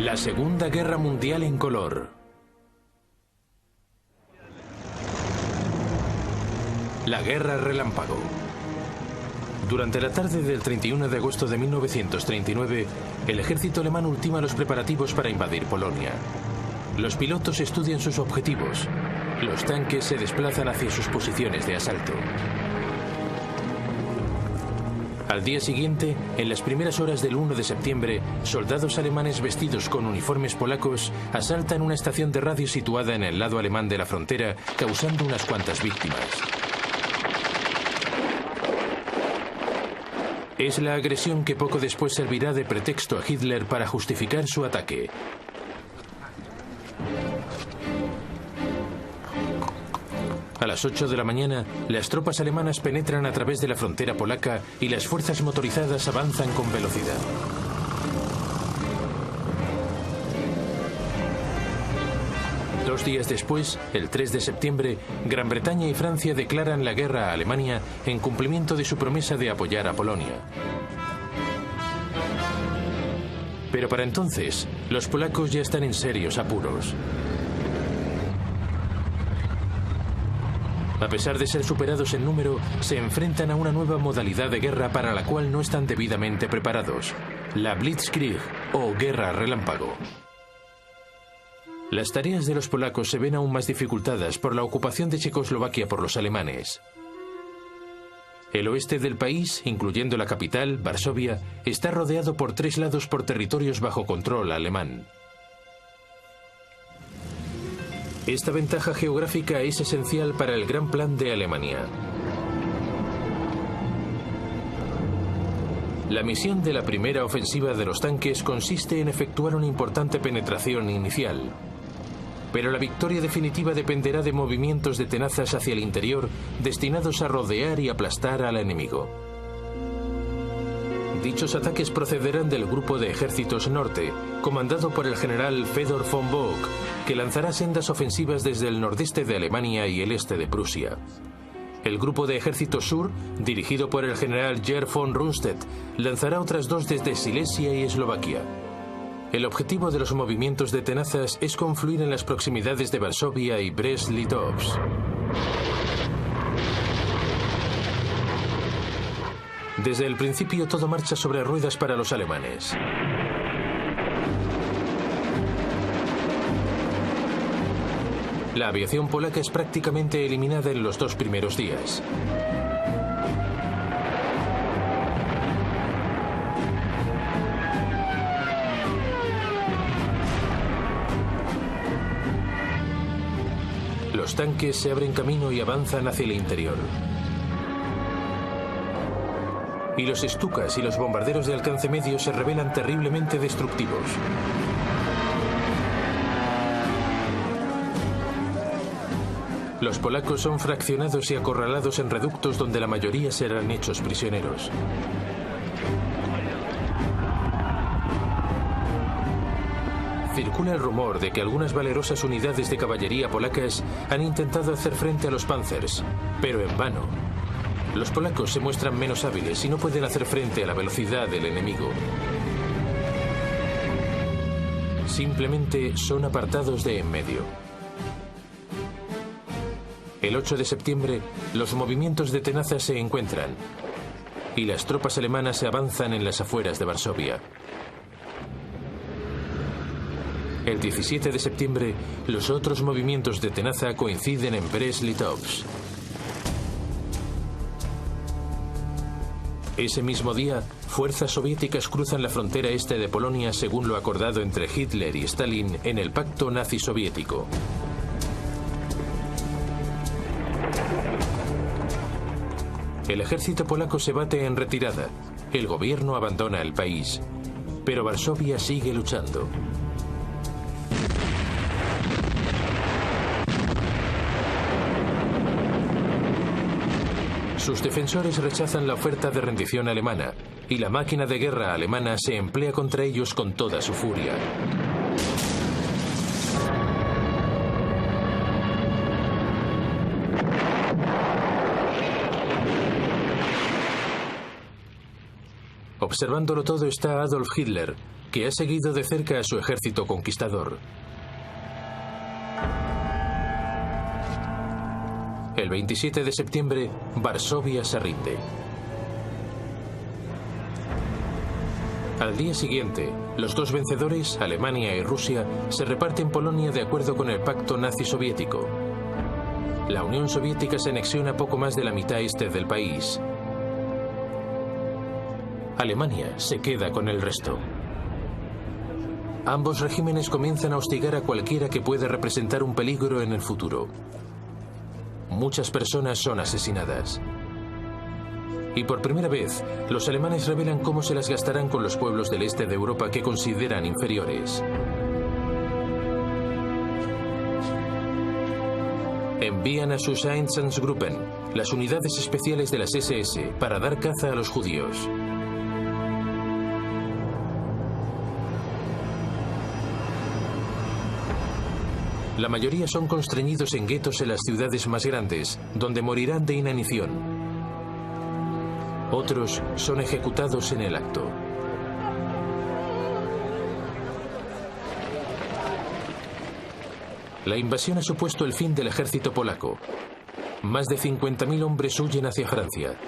La Segunda Guerra Mundial en color. La Guerra Relámpago. Durante la tarde del 31 de agosto de 1939, el ejército alemán ultima los preparativos para invadir Polonia. Los pilotos estudian sus objetivos. Los tanques se desplazan hacia sus posiciones de asalto. Al día siguiente, en las primeras horas del 1 de septiembre, soldados alemanes vestidos con uniformes polacos asaltan una estación de radio situada en el lado alemán de la frontera, causando unas cuantas víctimas. Es la agresión que poco después servirá de pretexto a Hitler para justificar su ataque. A las 8 de la mañana, las tropas alemanas penetran a través de la frontera polaca y las fuerzas motorizadas avanzan con velocidad. Dos días después, el 3 de septiembre, Gran Bretaña y Francia declaran la guerra a Alemania en cumplimiento de su promesa de apoyar a Polonia. Pero para entonces, los polacos ya están en serios apuros. A pesar de ser superados en número, se enfrentan a una nueva modalidad de guerra para la cual no están debidamente preparados: la Blitzkrieg o Guerra Relámpago. Las tareas de los polacos se ven aún más dificultadas por la ocupación de Checoslovaquia por los alemanes. El oeste del país, incluyendo la capital, Varsovia, está rodeado por 3 lados por territorios bajo control alemán. Esta ventaja geográfica es esencial para el gran plan de Alemania. La misión de la primera ofensiva de los tanques consiste en efectuar una importante penetración inicial. Pero la victoria definitiva dependerá de movimientos de tenazas hacia el interior destinados a rodear y aplastar al enemigo. Dichos ataques procederán del Grupo de Ejércitos Norte, comandado por el general Fedor von Bock, que lanzará sendas ofensivas desde el nordeste de Alemania y el este de Prusia. El Grupo de Ejércitos Sur, dirigido por el general Gerd von Rundstedt, lanzará otras 2 desde Silesia y Eslovaquia. El objetivo de los movimientos de tenazas es confluir en las proximidades de Varsovia y Brest-Litovsk. Desde el principio todo marcha sobre ruedas para los alemanes. La aviación polaca es prácticamente eliminada en los 2 primeros días. Los tanques se abren camino y avanzan hacia el interior. Y los Stukas y los bombarderos de alcance medio se revelan terriblemente destructivos. Los polacos son fraccionados y acorralados en reductos donde la mayoría serán hechos prisioneros. Circula el rumor de que algunas valerosas unidades de caballería polacas han intentado hacer frente a los Panzers, pero en vano. Los polacos se muestran menos hábiles y no pueden hacer frente a la velocidad del enemigo. Simplemente son apartados de en medio. El 8 de septiembre, los movimientos de tenazas se encuentran y las tropas alemanas se avanzan en las afueras de Varsovia. El 17 de septiembre, los otros movimientos de tenaza coinciden en Brest-Litovsk. Ese mismo día, fuerzas soviéticas cruzan la frontera este de Polonia según lo acordado entre Hitler y Stalin en el Pacto Nazi-Soviético. El ejército polaco se bate en retirada. El gobierno abandona el país. Pero Varsovia sigue luchando. Sus defensores rechazan la oferta de rendición alemana, y la máquina de guerra alemana se emplea contra ellos con toda su furia. Observándolo todo está Adolf Hitler, que ha seguido de cerca a su ejército conquistador. El 27 de septiembre, Varsovia se rinde. Al día siguiente, los dos vencedores, Alemania y Rusia, se reparten Polonia de acuerdo con el pacto nazi-soviético. La Unión Soviética se anexiona poco más de la mitad este del país. Alemania se queda con el resto. Ambos regímenes comienzan a hostigar a cualquiera que pueda representar un peligro en el futuro. Muchas personas son asesinadas. Y por primera vez, los alemanes revelan cómo se las gastarán con los pueblos del este de Europa que consideran inferiores. Envían a sus Einsatzgruppen, las unidades especiales de las SS, para dar caza a los judíos. La mayoría son constreñidos en guetos en las ciudades más grandes, donde morirán de inanición. Otros son ejecutados en el acto. La invasión ha supuesto el fin del ejército polaco. Más de 50.000 hombres huyen hacia Francia.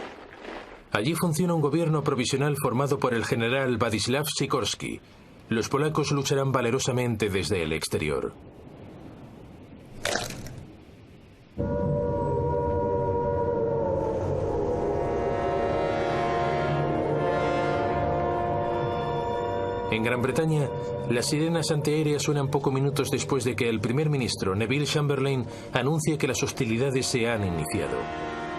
Allí funciona un gobierno provisional formado por el general Władysław Sikorski. Los polacos lucharán valerosamente desde el exterior. En Gran Bretaña, las sirenas antiaéreas suenan pocos minutos después de que el primer ministro, Neville Chamberlain, anuncie que las hostilidades se han iniciado.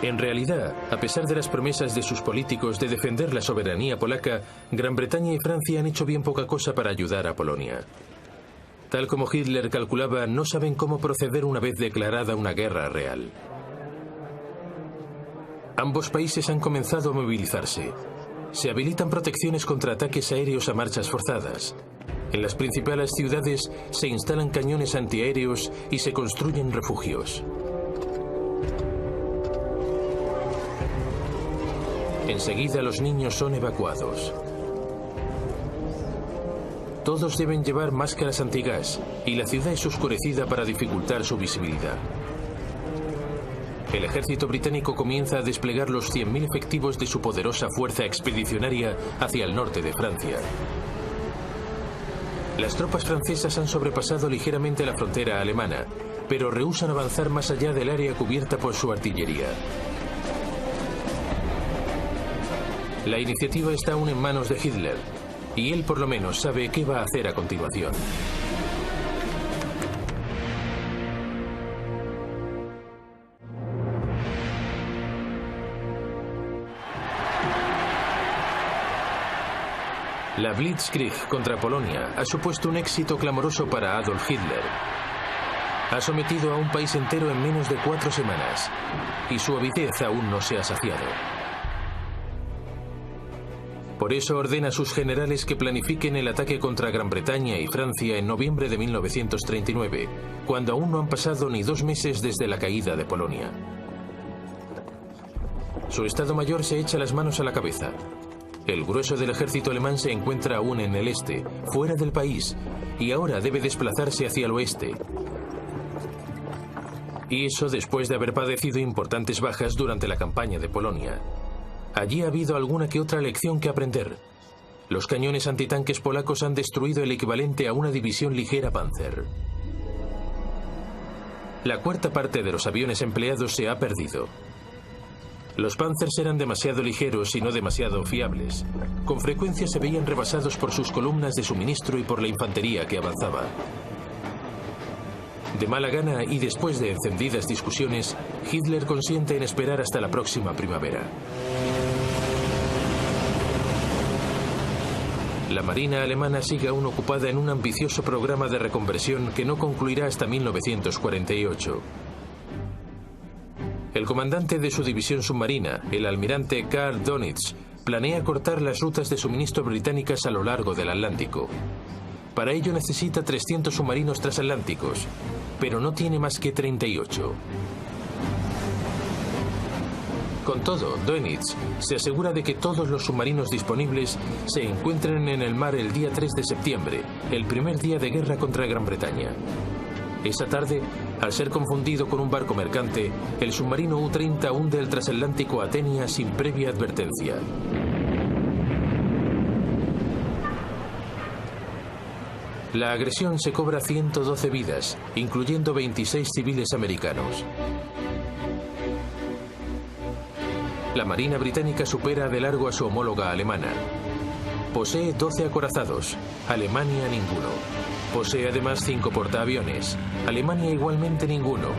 En realidad, a pesar de las promesas de sus políticos de defender la soberanía polaca, Gran Bretaña y Francia han hecho bien poca cosa para ayudar a Polonia. Tal como Hitler calculaba, no saben cómo proceder una vez declarada una guerra real. Ambos países han comenzado a movilizarse. Se habilitan protecciones contra ataques aéreos a marchas forzadas. En las principales ciudades se instalan cañones antiaéreos y se construyen refugios. Enseguida los niños son evacuados. Todos deben llevar máscaras antigas y la ciudad es oscurecida para dificultar su visibilidad. El ejército británico comienza a desplegar los 100.000 efectivos de su poderosa fuerza expedicionaria hacia el norte de Francia. Las tropas francesas han sobrepasado ligeramente la frontera alemana, pero rehúsan avanzar más allá del área cubierta por su artillería. La iniciativa está aún en manos de Hitler, y él por lo menos sabe qué va a hacer a continuación. La Blitzkrieg contra Polonia ha supuesto un éxito clamoroso para Adolf Hitler. Ha sometido a un país entero en menos de 4 semanas, y su avidez aún no se ha saciado. Por eso ordena a sus generales que planifiquen el ataque contra Gran Bretaña y Francia en noviembre de 1939, cuando aún no han pasado ni 2 meses desde la caída de Polonia. Su Estado Mayor se echa las manos a la cabeza. El grueso del ejército alemán se encuentra aún en el este, fuera del país, y ahora debe desplazarse hacia el oeste. Y eso después de haber padecido importantes bajas durante la campaña de Polonia. Allí ha habido alguna que otra lección que aprender. Los cañones antitanques polacos han destruido el equivalente a una división ligera Panzer. La cuarta parte de los aviones empleados se ha perdido. Los Panzers eran demasiado ligeros y no demasiado fiables. Con frecuencia se veían rebasados por sus columnas de suministro y por la infantería que avanzaba. De mala gana y después de encendidas discusiones, Hitler consiente en esperar hasta la próxima primavera. La Marina alemana sigue aún ocupada en un ambicioso programa de reconversión que no concluirá hasta 1948. El comandante de su división submarina, el almirante Karl Dönitz, planea cortar las rutas de suministro británicas a lo largo del Atlántico. Para ello necesita 300 submarinos transatlánticos, pero no tiene más que 38. Con todo, Dönitz se asegura de que todos los submarinos disponibles se encuentren en el mar el día 3 de septiembre, el primer día de guerra contra Gran Bretaña. Esa tarde, al ser confundido con un barco mercante, el submarino U-30 hunde el transatlántico Athenia sin previa advertencia. La agresión se cobra 112 vidas, incluyendo 26 civiles americanos. La Marina británica supera de largo a su homóloga alemana. Posee 12 acorazados, Alemania ninguno. Posee además 5 portaaviones, Alemania igualmente ninguno.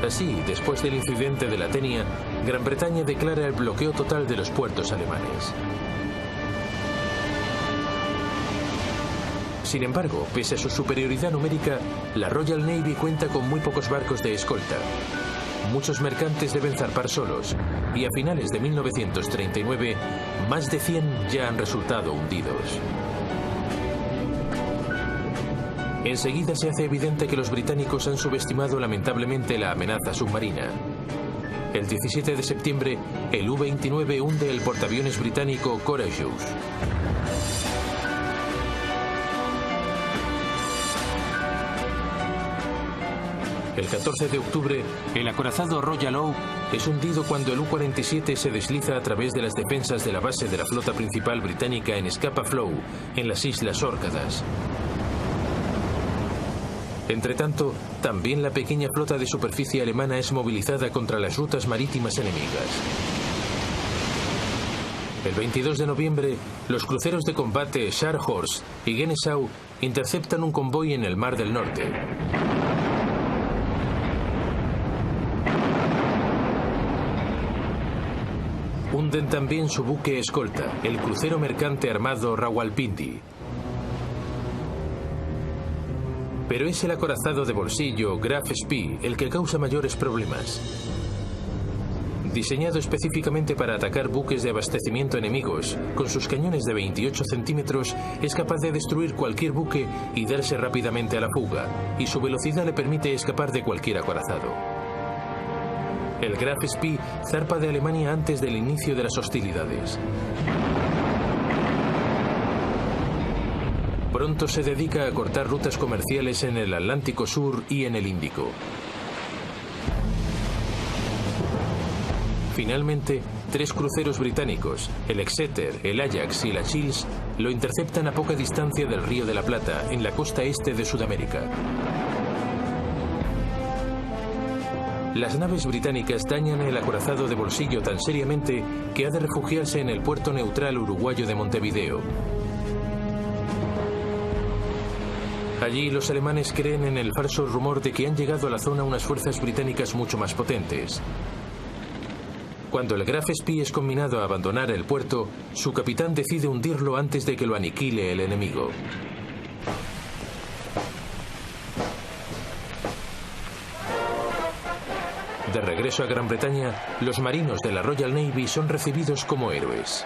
Así, después del incidente de la Athenia, Gran Bretaña declara el bloqueo total de los puertos alemanes. Sin embargo, pese a su superioridad numérica, la Royal Navy cuenta con muy pocos barcos de escolta. Muchos mercantes deben zarpar solos, y a finales de 1939, más de 100 ya han resultado hundidos. Enseguida se hace evidente que los británicos han subestimado lamentablemente la amenaza submarina. El 17 de septiembre, el U-29 hunde el portaaviones británico Courageous. El 14 de octubre, el acorazado Royal Oak es hundido cuando el U-47 se desliza a través de las defensas de la base de la flota principal británica en Scapa Flow, en las Islas Órcadas. Entretanto, también la pequeña flota de superficie alemana es movilizada contra las rutas marítimas enemigas. El 22 de noviembre, los cruceros de combate Scharnhorst y Genesau interceptan un convoy en el Mar del Norte. Hunden también su buque escolta, el crucero mercante armado Rawalpindi. Pero es el acorazado de bolsillo Graf Spee el que causa mayores problemas. Diseñado específicamente para atacar buques de abastecimiento enemigos, con sus cañones de 28 centímetros es capaz de destruir cualquier buque y darse rápidamente a la fuga, y su velocidad le permite escapar de cualquier acorazado. El Graf Spee zarpa de Alemania antes del inicio de las hostilidades. Pronto se dedica a cortar rutas comerciales en el Atlántico Sur y en el Índico. Finalmente, 3 cruceros británicos, el Exeter, el Ajax y la Shields, lo interceptan a poca distancia del Río de la Plata, en la costa este de Sudamérica. Las naves británicas dañan el acorazado de bolsillo tan seriamente que ha de refugiarse en el puerto neutral uruguayo de Montevideo. Allí los alemanes creen en el falso rumor de que han llegado a la zona unas fuerzas británicas mucho más potentes. Cuando el Graf Spee es conminado a abandonar el puerto, su capitán decide hundirlo antes de que lo aniquile el enemigo. De regreso a Gran Bretaña, los marinos de la Royal Navy son recibidos como héroes.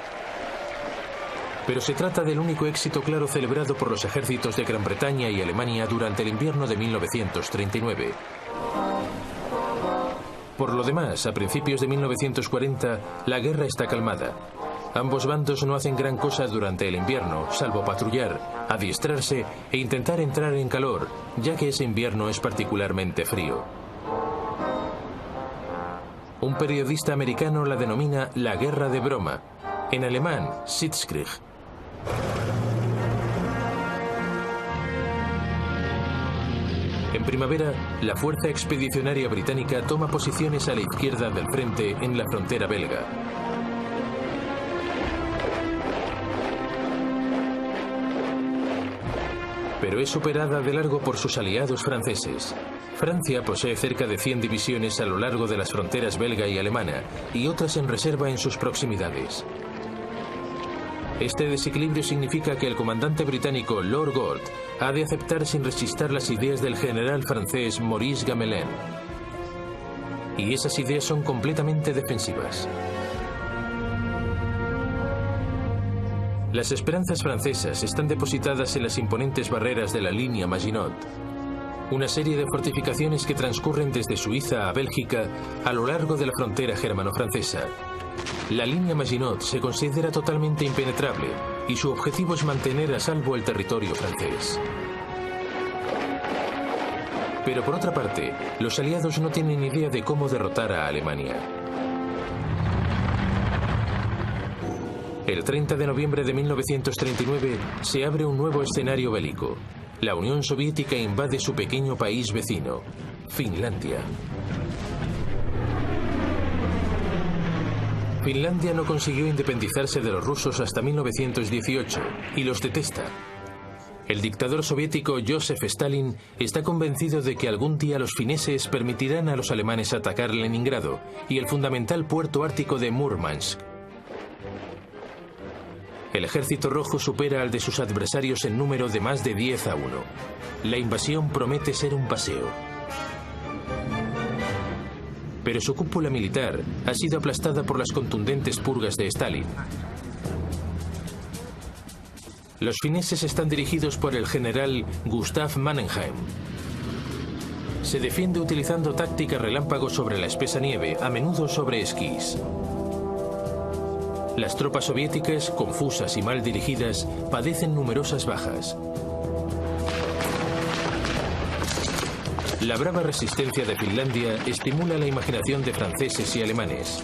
Pero se trata del único éxito claro celebrado por los ejércitos de Gran Bretaña y Alemania durante el invierno de 1939. Por lo demás, a principios de 1940, la guerra está calmada. Ambos bandos no hacen gran cosa durante el invierno, salvo patrullar, adiestrarse e intentar entrar en calor, ya que ese invierno es particularmente frío. Un periodista americano la denomina la guerra de broma, en alemán, Sitzkrieg. En primavera, la fuerza expedicionaria británica toma posiciones a la izquierda del frente en la frontera belga. Pero es superada de largo por sus aliados franceses. Francia posee cerca de 100 divisiones a lo largo de las fronteras belga y alemana, y otras en reserva en sus proximidades. Este desequilibrio significa que el comandante británico Lord Gord ha de aceptar sin rechistar las ideas del general francés Maurice Gamelin. Y esas ideas son completamente defensivas. Las esperanzas francesas están depositadas en las imponentes barreras de la línea Maginot. una serie de fortificaciones que transcurren desde Suiza a Bélgica a lo largo de la frontera germano-francesa. La línea Maginot se considera totalmente impenetrable y su objetivo es mantener a salvo el territorio francés. Pero por otra parte, los aliados no tienen idea de cómo derrotar a Alemania. El 30 de noviembre de 1939 se abre un nuevo escenario bélico. La Unión Soviética invade su pequeño país vecino, Finlandia. Finlandia no consiguió independizarse de los rusos hasta 1918 y los detesta. El dictador soviético Joseph Stalin está convencido de que algún día los fineses permitirán a los alemanes atacar Leningrado y el fundamental puerto ártico de Murmansk. El ejército rojo supera al de sus adversarios en número de más de 10-1. La invasión promete ser un paseo. Pero su cúpula militar ha sido aplastada por las contundentes purgas de Stalin. Los fineses están dirigidos por el general Gustav Mannerheim. Se defiende utilizando táctica relámpago sobre la espesa nieve, a menudo sobre esquís. Las tropas soviéticas, confusas y mal dirigidas, padecen numerosas bajas. La brava resistencia de Finlandia estimula la imaginación de franceses y alemanes.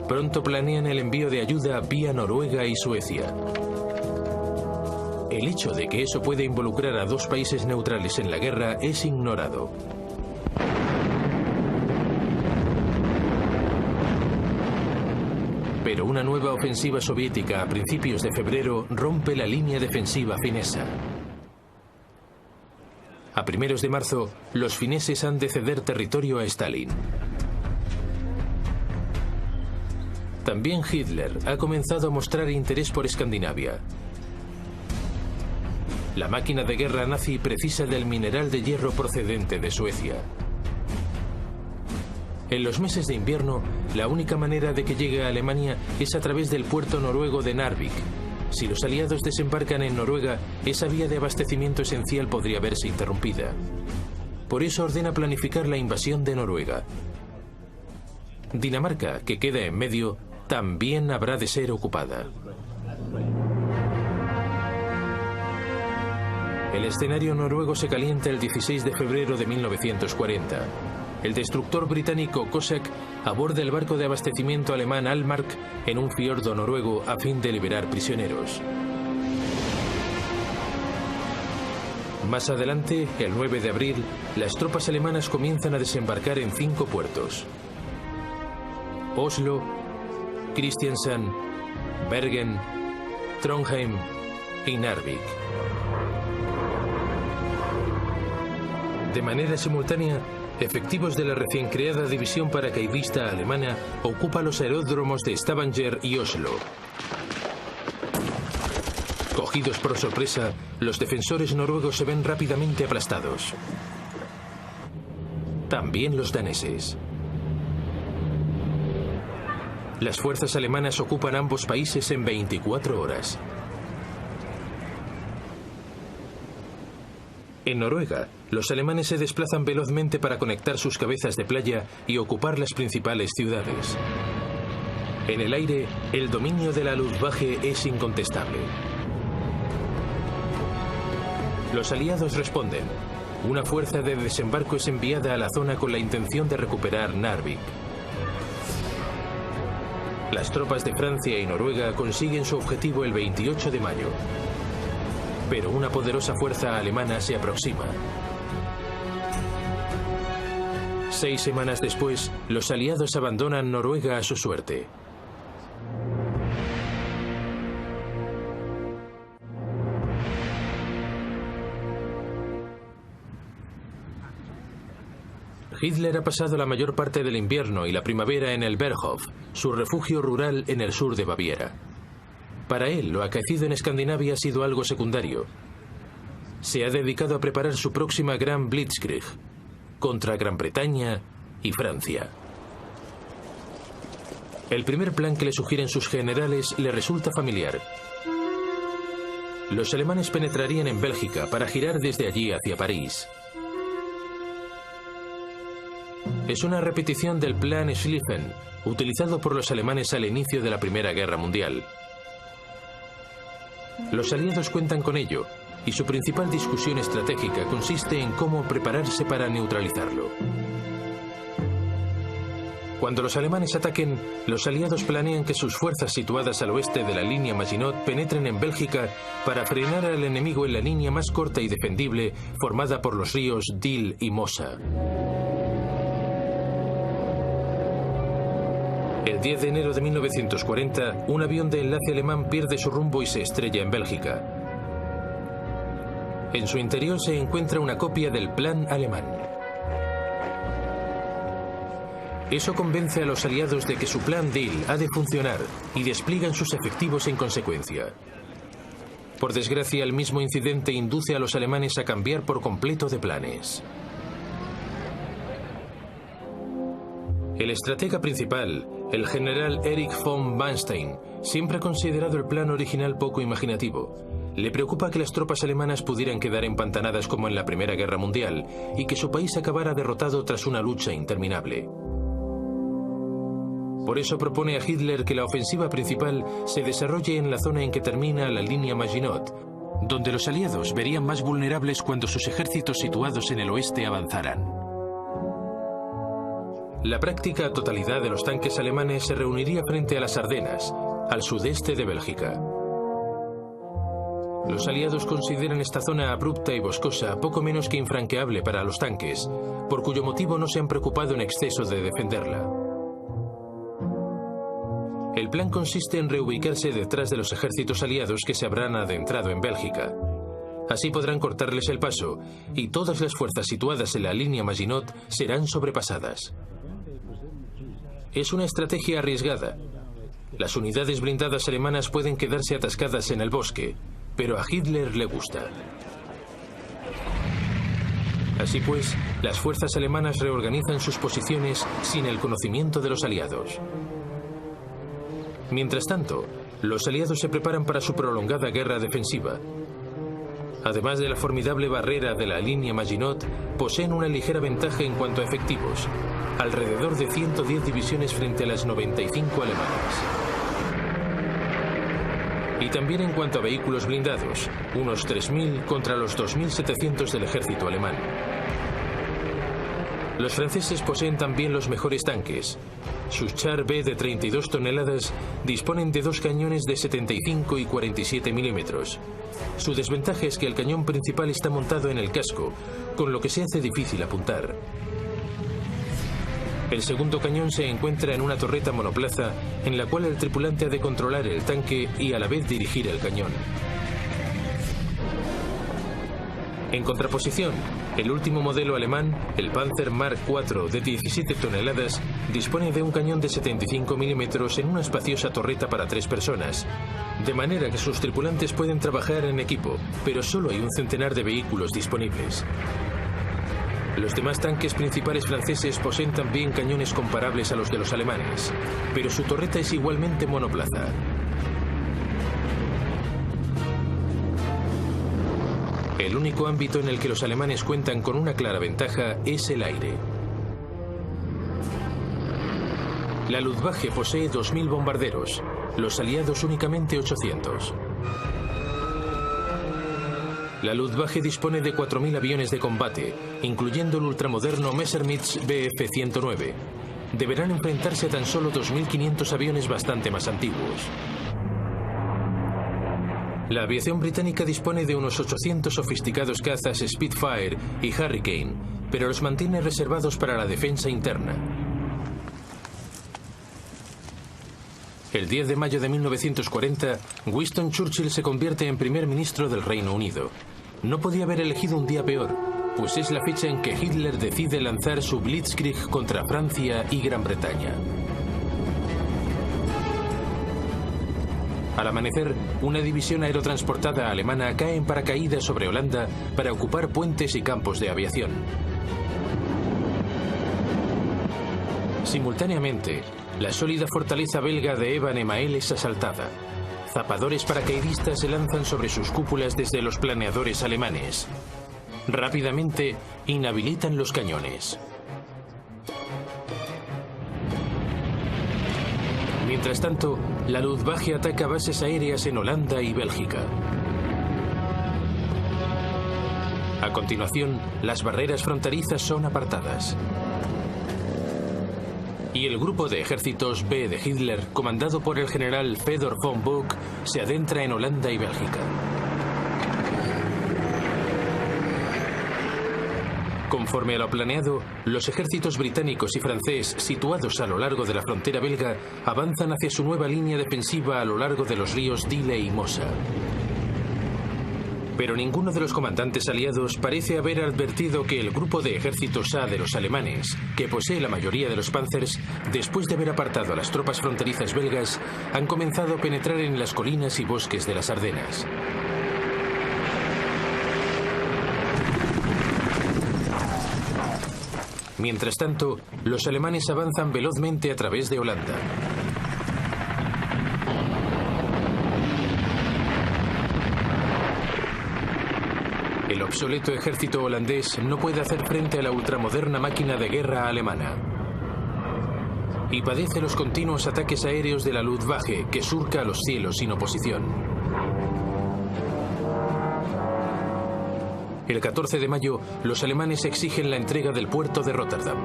Pronto planean el envío de ayuda vía Noruega y Suecia. El hecho de que eso puede involucrar a dos países neutrales en la guerra es ignorado. Pero una nueva ofensiva soviética a principios de febrero rompe la línea defensiva finesa. A primeros de marzo, los fineses han de ceder territorio a Stalin. También Hitler ha comenzado a mostrar interés por Escandinavia. La máquina de guerra nazi precisa del mineral de hierro procedente de Suecia. En los meses de invierno, la única manera de que llegue a Alemania es a través del puerto noruego de Narvik. Si los aliados desembarcan en Noruega, esa vía de abastecimiento esencial podría verse interrumpida. Por eso ordena planificar la invasión de Noruega. Dinamarca, que queda en medio, también habrá de ser ocupada. El escenario noruego se calienta el 16 de febrero de 1940. El destructor británico Cossack aborda el barco de abastecimiento alemán Almark en un fiordo noruego a fin de liberar prisioneros. Más adelante, el 9 de abril, las tropas alemanas comienzan a desembarcar en 5 puertos: Oslo, Kristiansand, Bergen, Trondheim y Narvik. De manera simultánea, efectivos de la recién creada división paracaidista alemana ocupan los aeródromos de Stavanger y Oslo. Cogidos por sorpresa, los defensores noruegos se ven rápidamente aplastados. También los daneses. Las fuerzas alemanas ocupan ambos países en 24 horas. En Noruega, los alemanes se desplazan velozmente para conectar sus cabezas de playa y ocupar las principales ciudades. En el aire, el dominio de la Luftwaffe es incontestable. Los aliados responden. Una fuerza de desembarco es enviada a la zona con la intención de recuperar Narvik. Las tropas de Francia y Noruega consiguen su objetivo el 28 de mayo. Pero una poderosa fuerza alemana se aproxima. 6 semanas después, los aliados abandonan Noruega a su suerte. Hitler ha pasado la mayor parte del invierno y la primavera en el Berghof, su refugio rural en el sur de Baviera. Para él, lo acaecido en Escandinavia ha sido algo secundario. Se ha dedicado a preparar su próxima gran Blitzkrieg contra Gran Bretaña y Francia. El primer plan que le sugieren sus generales le resulta familiar. Los alemanes penetrarían en Bélgica para girar desde allí hacia París. Es una repetición del Plan Schlieffen, utilizado por los alemanes al inicio de la Primera Guerra Mundial. Los aliados cuentan con ello, y su principal discusión estratégica consiste en cómo prepararse para neutralizarlo. Cuando los alemanes ataquen, los aliados planean que sus fuerzas situadas al oeste de la línea Maginot penetren en Bélgica para frenar al enemigo en la línea más corta y defendible formada por los ríos Dil y Mosa. El 10 de enero de 1940, un avión de enlace alemán pierde su rumbo y se estrella en Bélgica. En su interior se encuentra una copia del plan alemán. Eso convence a los aliados de que su plan Dil ha de funcionar y despliegan sus efectivos en consecuencia. Por desgracia, el mismo incidente induce a los alemanes a cambiar por completo de planes. El estratega principal, el general Erich von Manstein, siempre ha considerado el plan original poco imaginativo. Le preocupa que las tropas alemanas pudieran quedar empantanadas como en la Primera Guerra Mundial y que su país acabara derrotado tras una lucha interminable. Por eso propone a Hitler que la ofensiva principal se desarrolle en la zona en que termina la línea Maginot, donde los aliados verían más vulnerables cuando sus ejércitos situados en el oeste avanzaran. La práctica totalidad de los tanques alemanes se reuniría frente a las Ardenas, al sudeste de Bélgica. Los aliados consideran esta zona abrupta y boscosa poco menos que infranqueable para los tanques, por cuyo motivo no se han preocupado en exceso de defenderla. El plan consiste en reubicarse detrás de los ejércitos aliados que se habrán adentrado en Bélgica. Así podrán cortarles el paso, y todas las fuerzas situadas en la línea Maginot serán sobrepasadas. Es una estrategia arriesgada. Las unidades blindadas alemanas pueden quedarse atascadas en el bosque, pero a Hitler le gusta. Así pues, las fuerzas alemanas reorganizan sus posiciones sin el conocimiento de los aliados. Mientras tanto, los aliados se preparan para su prolongada guerra defensiva. Además de la formidable barrera de la línea Maginot, poseen una ligera ventaja en cuanto a efectivos, alrededor de 110 divisiones frente a las 95 alemanas. Y también en cuanto a vehículos blindados, unos 3.000 contra los 2.700 del ejército alemán. Los franceses poseen también los mejores tanques. Sus Char B de 32 toneladas disponen de dos cañones de 75 y 47 milímetros. Su desventaja es que el cañón principal está montado en el casco, con lo que se hace difícil apuntar. El segundo cañón se encuentra en una torreta monoplaza en la cual el tripulante ha de controlar el tanque y a la vez dirigir el cañón. En contraposición, el último modelo alemán, el Panzer Mark IV de 17 toneladas, dispone de un cañón de 75 milímetros en una espaciosa torreta para 3 personas, de manera que sus tripulantes pueden trabajar en equipo, pero solo hay un centenar de vehículos disponibles. Los demás tanques principales franceses poseen también cañones comparables a los de los alemanes, pero su torreta es igualmente monoplaza. El único ámbito en el que los alemanes cuentan con una clara ventaja es el aire. La Luftwaffe posee 2.000 bombarderos, los aliados únicamente 800. La Luftwaffe dispone de 4.000 aviones de combate, incluyendo el ultramoderno Messerschmitt Bf-109. Deberán enfrentarse a tan solo 2.500 aviones bastante más antiguos. La aviación británica dispone de unos 800 sofisticados cazas Spitfire y Hurricane, pero los mantiene reservados para la defensa interna. El 10 de mayo de 1940, Winston Churchill se convierte en primer ministro del Reino Unido. No podía haber elegido un día peor, pues es la fecha en que Hitler decide lanzar su Blitzkrieg contra Francia y Gran Bretaña. Al amanecer, una división aerotransportada alemana cae en paracaídas sobre Holanda para ocupar puentes y campos de aviación. Simultáneamente, la sólida fortaleza belga de Eban-Emael es asaltada. Zapadores paracaidistas se lanzan sobre sus cúpulas desde los planeadores alemanes. Rápidamente, inhabilitan los cañones. Mientras tanto, la Luftwaffe ataca bases aéreas en Holanda y Bélgica. A continuación, las barreras fronterizas son apartadas. Y el grupo de ejércitos B de Hitler, comandado por el general Fedor von Bock, se adentra en Holanda y Bélgica. Conforme a lo planeado, los ejércitos británicos y francés situados a lo largo de la frontera belga avanzan hacia su nueva línea defensiva a lo largo de los ríos Dyle y Mosa. Pero ninguno de los comandantes aliados parece haber advertido que el grupo de ejércitos A de los alemanes, que posee la mayoría de los Panzers, después de haber apartado a las tropas fronterizas belgas, han comenzado a penetrar en las colinas y bosques de las Ardenas. Mientras tanto, los alemanes avanzan velozmente a través de Holanda. El obsoleto ejército holandés no puede hacer frente a la ultramoderna máquina de guerra alemana y padece los continuos ataques aéreos de la Luftwaffe, que surca los cielos sin oposición. El 14 de mayo, los alemanes exigen la entrega del puerto de Rotterdam.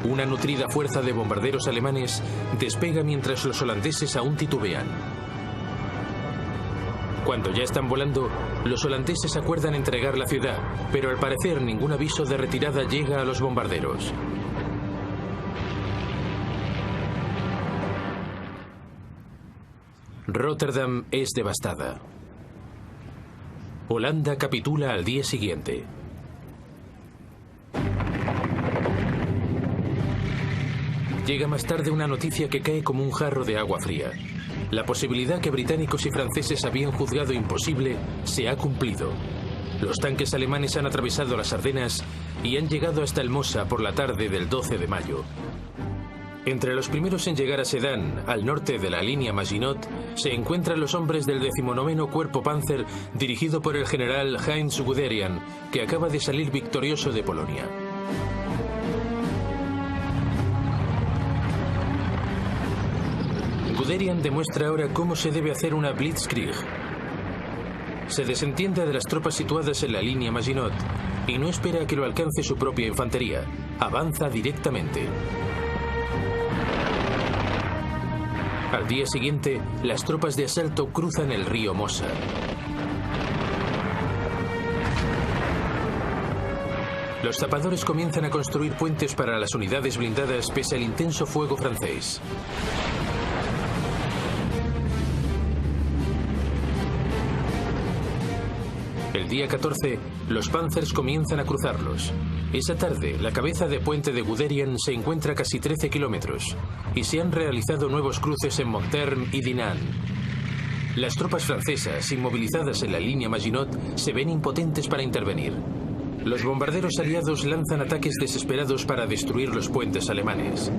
Una nutrida fuerza de bombarderos alemanes despega mientras los holandeses aún titubean. Cuando ya están volando, los holandeses acuerdan entregar la ciudad, pero al parecer ningún aviso de retirada llega a los bombarderos. Rotterdam es devastada. Holanda capitula al día siguiente. Llega más tarde una noticia que cae como un jarro de agua fría. La posibilidad que británicos y franceses habían juzgado imposible se ha cumplido. Los tanques alemanes han atravesado las Ardenas y han llegado hasta el Mosa por la tarde del 12 de mayo. Entre los primeros en llegar a Sedan, al norte de la línea Maginot, se encuentran los hombres del 19º Cuerpo Panzer, dirigido por el general Heinz Guderian, que acaba de salir victorioso de Polonia. Guderian demuestra ahora cómo se debe hacer una Blitzkrieg. Se desentiende de las tropas situadas en la línea Maginot y no espera a que lo alcance su propia infantería. Avanza directamente. Al día siguiente, las tropas de asalto cruzan el río Mosa. Los zapadores comienzan a construir puentes para las unidades blindadas pese al intenso fuego francés. El día 14, los Panzers comienzan a cruzarlos. Esa tarde, la cabeza de puente de Guderian se encuentra a casi 13 kilómetros y se han realizado nuevos cruces en Montherm y Dinant. Las tropas francesas, inmovilizadas en la línea Maginot, se ven impotentes para intervenir. Los bombarderos aliados lanzan ataques desesperados para destruir los puentes alemanes.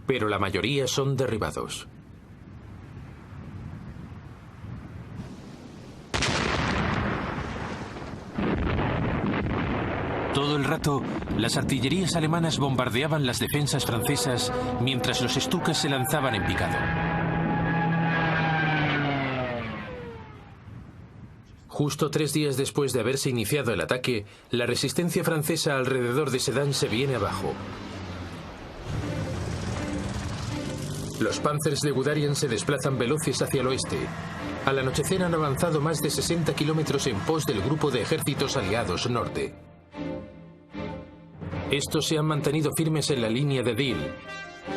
Pero la mayoría son derribados. Todo el rato, las artillerías alemanas bombardeaban las defensas francesas mientras los Stukas se lanzaban en picado. Justo 3 días después de haberse iniciado el ataque, la resistencia francesa alrededor de Sedan se viene abajo. Los Panzers de Guderian se desplazan veloces hacia el oeste. Al anochecer han avanzado más de 60 kilómetros en pos del grupo de ejércitos aliados norte. Estos se han mantenido firmes en la línea de Dyle,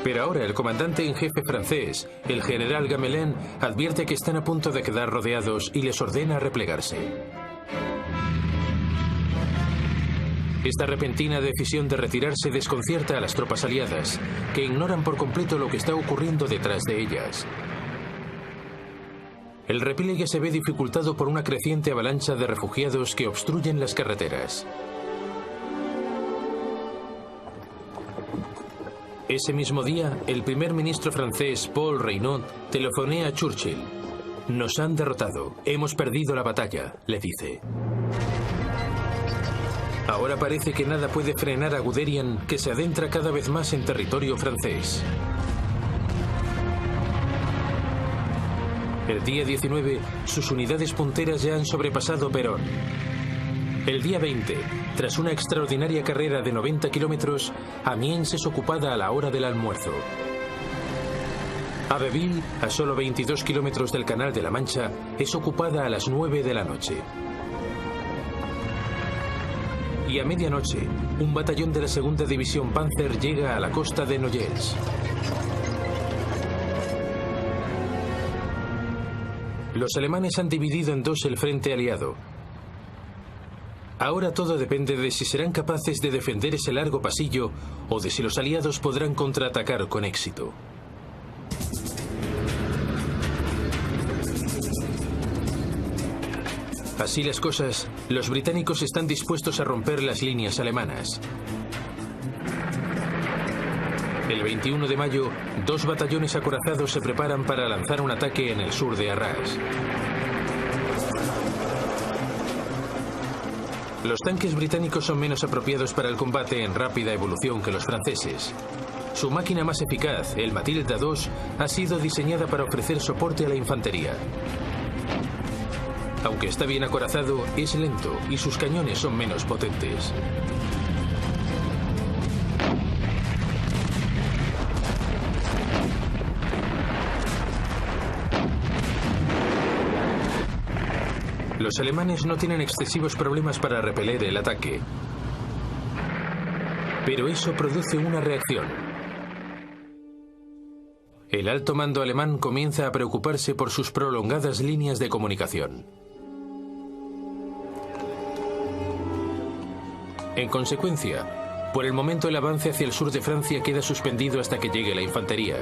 pero ahora el comandante en jefe francés, el general Gamelin, advierte que están a punto de quedar rodeados y les ordena replegarse. Esta repentina decisión de retirarse desconcierta a las tropas aliadas, que ignoran por completo lo que está ocurriendo detrás de ellas. El repliegue se ve dificultado por una creciente avalancha de refugiados que obstruyen las carreteras. Ese mismo día, el primer ministro francés, Paul Reynaud, telefonea a Churchill. «Nos han derrotado. Hemos perdido la batalla», le dice. Ahora parece que nada puede frenar a Guderian, que se adentra cada vez más en territorio francés. El día 19, sus unidades punteras ya han sobrepasado Peronne. El día 20, tras una extraordinaria carrera de 90 kilómetros, Amiens es ocupada a la hora del almuerzo. Abbeville, a solo 22 kilómetros del Canal de la Mancha, es ocupada a las 9 de la noche. Y a medianoche, un batallón de la segunda división Panzer llega a la costa de Noyelles. Los alemanes han dividido en dos el frente aliado. Ahora todo depende de si serán capaces de defender ese largo pasillo o de si los aliados podrán contraatacar con éxito. Así las cosas, los británicos están dispuestos a romper las líneas alemanas. El 21 de mayo, dos batallones acorazados se preparan para lanzar un ataque en el sur de Arras. Los tanques británicos son menos apropiados para el combate en rápida evolución que los franceses. Su máquina más eficaz, el Matilda II, ha sido diseñada para ofrecer soporte a la infantería. Aunque está bien acorazado, es lento y sus cañones son menos potentes. Los alemanes no tienen excesivos problemas para repeler el ataque. Pero eso produce una reacción. El alto mando alemán comienza a preocuparse por sus prolongadas líneas de comunicación. En consecuencia, por el momento el avance hacia el sur de Francia queda suspendido hasta que llegue la infantería.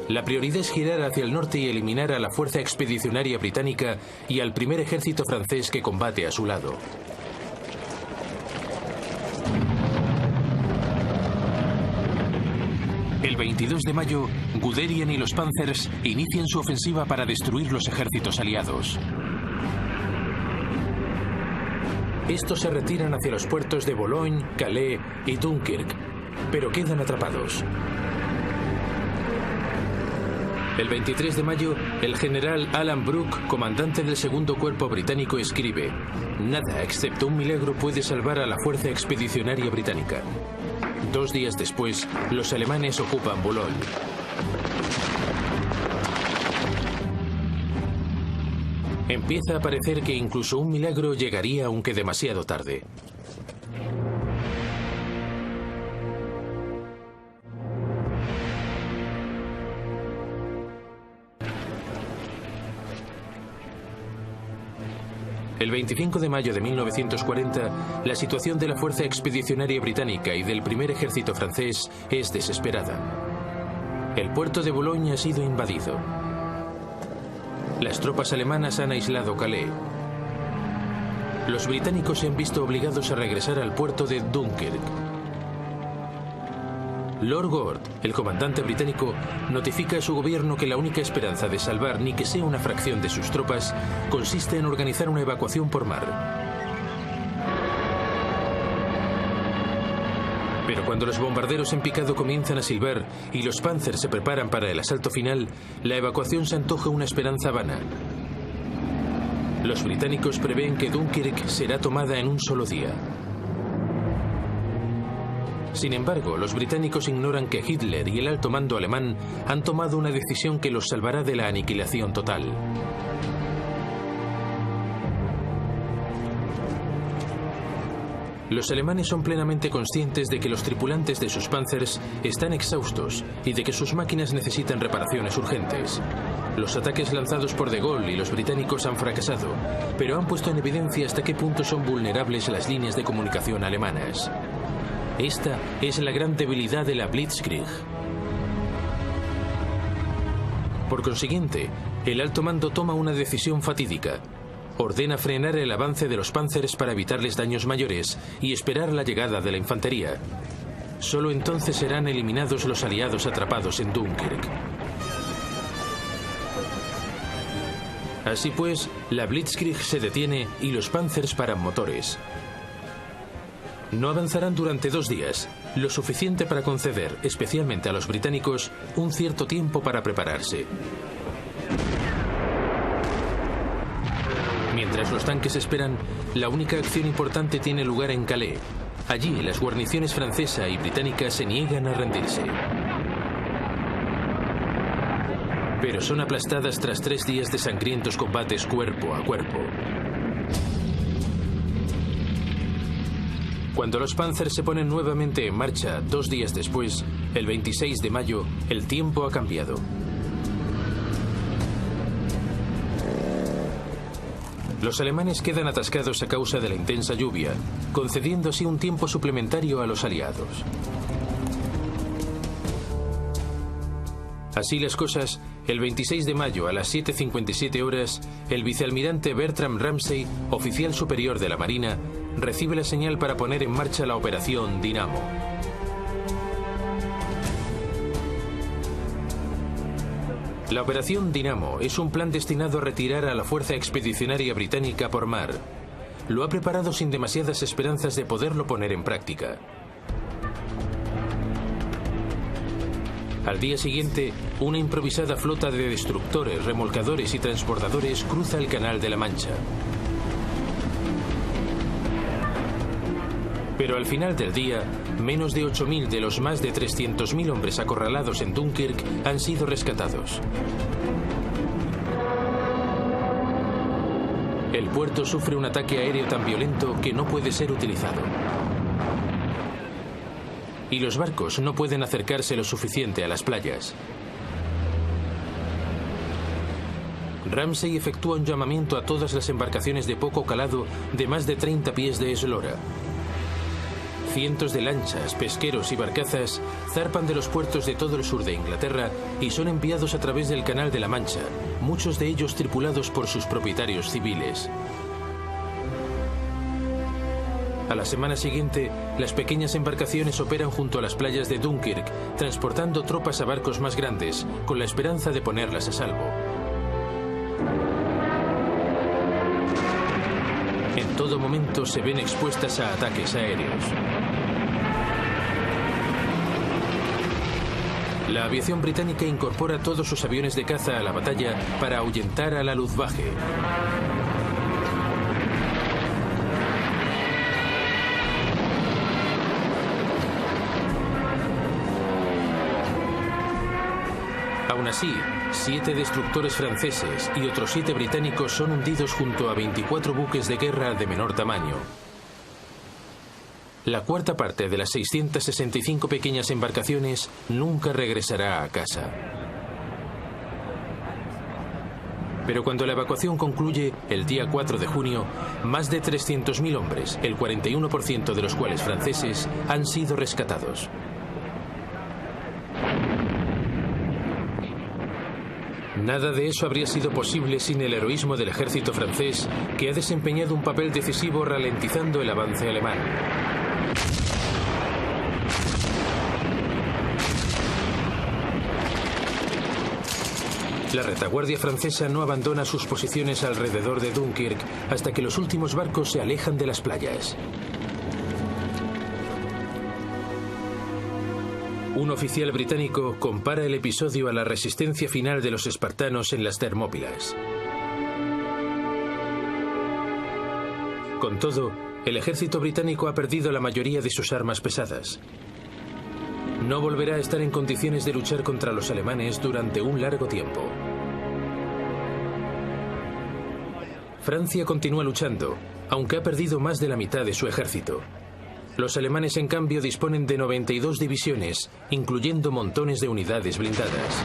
La prioridad es girar hacia el norte y eliminar a la fuerza expedicionaria británica y al primer ejército francés que combate a su lado. El 22 de mayo, Guderian y los Panzers inician su ofensiva para destruir los ejércitos aliados. Estos se retiran hacia los puertos de Boulogne, Calais y Dunkirk, pero quedan atrapados. El 23 de mayo, el general Alan Brooke, comandante del segundo cuerpo británico, escribe: "Nada excepto un milagro puede salvar a la fuerza expedicionaria británica". 2 días después, los alemanes ocupan Boulogne. Empieza a parecer que incluso un milagro llegaría aunque demasiado tarde. El 25 de mayo de 1940, la situación de la Fuerza Expedicionaria Británica y del primer ejército francés es desesperada. El puerto de Boulogne ha sido invadido. Las tropas alemanas han aislado Calais. Los británicos se han visto obligados a regresar al puerto de Dunkirk. Lord Gord, el comandante británico, notifica a su gobierno que la única esperanza de salvar ni que sea una fracción de sus tropas consiste en organizar una evacuación por mar. Pero cuando los bombarderos en picado comienzan a silbar y los Panzers se preparan para el asalto final, la evacuación se antoja una esperanza vana. Los británicos prevén que Dunkirk será tomada en un solo día. Sin embargo, los británicos ignoran que Hitler y el alto mando alemán han tomado una decisión que los salvará de la aniquilación total. Los alemanes son plenamente conscientes de que los tripulantes de sus Panzers están exhaustos y de que sus máquinas necesitan reparaciones urgentes. Los ataques lanzados por De Gaulle y los británicos han fracasado, pero han puesto en evidencia hasta qué punto son vulnerables las líneas de comunicación alemanas. Esta es la gran debilidad de la Blitzkrieg. Por consiguiente, el alto mando toma una decisión fatídica. Ordena frenar el avance de los Panzers para evitarles daños mayores y esperar la llegada de la infantería. Solo entonces serán eliminados los aliados atrapados en Dunkirk. Así pues, la Blitzkrieg se detiene y los Panzers paran motores. No avanzarán durante 2 días, lo suficiente para conceder, especialmente a los británicos, un cierto tiempo para prepararse. Mientras los tanques esperan, la única acción importante tiene lugar en Calais. Allí, las guarniciones francesa y británica se niegan a rendirse. Pero son aplastadas tras 3 días de sangrientos combates cuerpo a cuerpo. Cuando los Panzers se ponen nuevamente en marcha 2 días después, el 26 de mayo, el tiempo ha cambiado. Los alemanes quedan atascados a causa de la intensa lluvia, concediendo así un tiempo suplementario a los aliados. Así las cosas, el 26 de mayo a las 7:57 horas, el vicealmirante Bertram Ramsay, oficial superior de la Marina, recibe la señal para poner en marcha la operación Dinamo. La operación Dinamo es un plan destinado a retirar a la fuerza expedicionaria británica por mar. Lo ha preparado sin demasiadas esperanzas de poderlo poner en práctica. Al día siguiente, una improvisada flota de destructores, remolcadores y transportadores cruza el Canal de la Mancha. Pero al final del día, menos de 8.000 de los más de 300.000 hombres acorralados en Dunkirk han sido rescatados. El puerto sufre un ataque aéreo tan violento que no puede ser utilizado. Y los barcos no pueden acercarse lo suficiente a las playas. Ramsay efectúa un llamamiento a todas las embarcaciones de poco calado de más de 30 pies de eslora. Cientos de lanchas, pesqueros y barcazas zarpan de los puertos de todo el sur de Inglaterra y son enviados a través del Canal de la Mancha, muchos de ellos tripulados por sus propietarios civiles. A la semana siguiente, las pequeñas embarcaciones operan junto a las playas de Dunkirk, transportando tropas a barcos más grandes, con la esperanza de ponerlas a salvo. En todo momento se ven expuestas a ataques aéreos. La aviación británica incorpora todos sus aviones de caza a la batalla para ahuyentar a la Luftwaffe. Aún así, 7 destructores franceses y otros 7 británicos son hundidos junto a 24 buques de guerra de menor tamaño. La cuarta parte de las 665 pequeñas embarcaciones nunca regresará a casa. Pero cuando la evacuación concluye, el día 4 de junio, más de 300.000 hombres, el 41% de los cuales franceses, han sido rescatados. Nada de eso habría sido posible sin el heroísmo del ejército francés, que ha desempeñado un papel decisivo ralentizando el avance alemán. La retaguardia francesa no abandona sus posiciones alrededor de Dunkirk hasta que los últimos barcos se alejan de las playas. Un oficial británico compara el episodio a la resistencia final de los espartanos en las Termópilas. Con todo, el ejército británico ha perdido la mayoría de sus armas pesadas. No volverá a estar en condiciones de luchar contra los alemanes durante un largo tiempo. Francia continúa luchando, aunque ha perdido más de la mitad de su ejército. Los alemanes, en cambio, disponen de 92 divisiones, incluyendo montones de unidades blindadas.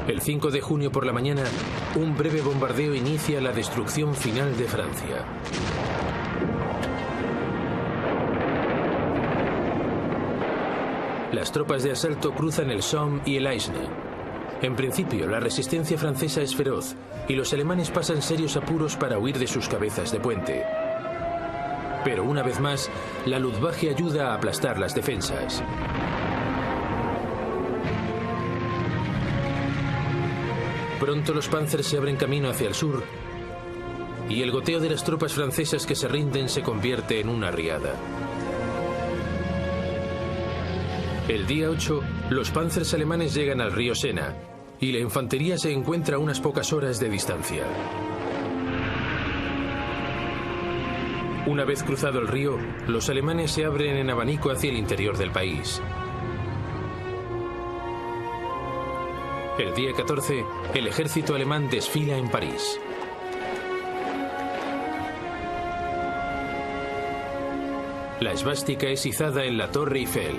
El 5 de junio por la mañana, un breve bombardeo inicia la destrucción final de Francia. Las tropas de asalto cruzan el Somme y el Aisne. En principio, la resistencia francesa es feroz y los alemanes pasan serios apuros para huir de sus cabezas de puente. Pero una vez más, la Luftwaffe ayuda a aplastar las defensas. Pronto los Panzers se abren camino hacia el sur y el goteo de las tropas francesas que se rinden se convierte en una riada. El día 8, los panzers alemanes llegan al río Sena y la infantería se encuentra a unas pocas horas de distancia. Una vez cruzado el río, los alemanes se abren en abanico hacia el interior del país. El día 14, el ejército alemán desfila en París. La esvástica es izada en la Torre Eiffel.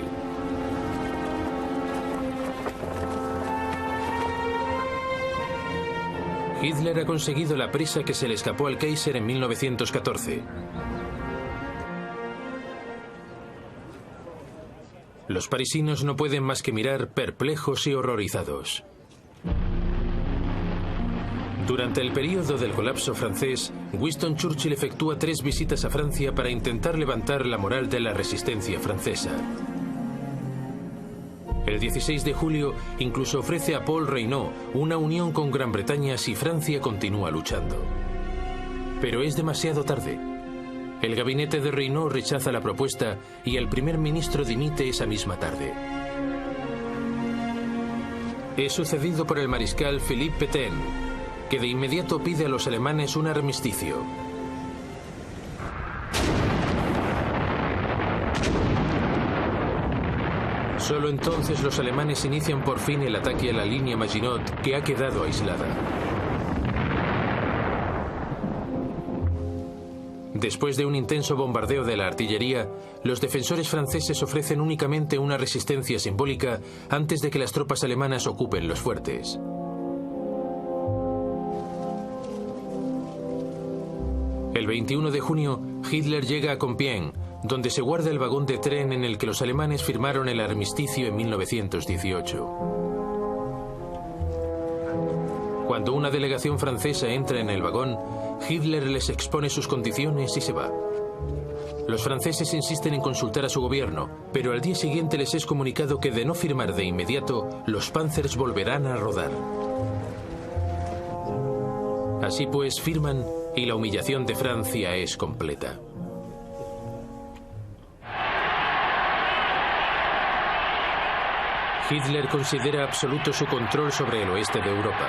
Hitler ha conseguido la presa que se le escapó al Kaiser en 1914. Los parisinos no pueden más que mirar perplejos y horrorizados. Durante el período del colapso francés, Winston Churchill efectúa 3 visitas a Francia para intentar levantar la moral de la resistencia francesa. El 16 de julio incluso ofrece a Paul Reynaud una unión con Gran Bretaña si Francia continúa luchando. Pero es demasiado tarde. El gabinete de Reynaud rechaza la propuesta y el primer ministro dimite esa misma tarde. Es sucedido por el mariscal Philippe Pétain, que de inmediato pide a los alemanes un armisticio. Solo entonces los alemanes inician por fin el ataque a la línea Maginot, que ha quedado aislada. Después de un intenso bombardeo de la artillería, los defensores franceses ofrecen únicamente una resistencia simbólica antes de que las tropas alemanas ocupen los fuertes. El 21 de junio, Hitler llega a Compiègne, donde se guarda el vagón de tren en el que los alemanes firmaron el armisticio en 1918. Cuando una delegación francesa entra en el vagón, Hitler les expone sus condiciones y se va. Los franceses insisten en consultar a su gobierno, pero al día siguiente les es comunicado que de no firmar de inmediato, los Panzers volverán a rodar. Así pues, firman y la humillación de Francia es completa. Hitler considera absoluto su control sobre el oeste de Europa.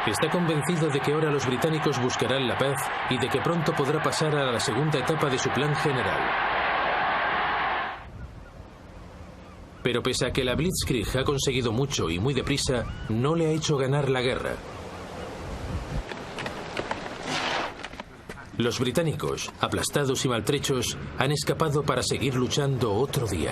Está convencido de que ahora los británicos buscarán la paz y de que pronto podrá pasar a la segunda etapa de su plan general. Pero pese a que la Blitzkrieg ha conseguido mucho y muy deprisa, no le ha hecho ganar la guerra. Los británicos, aplastados y maltrechos, han escapado para seguir luchando otro día.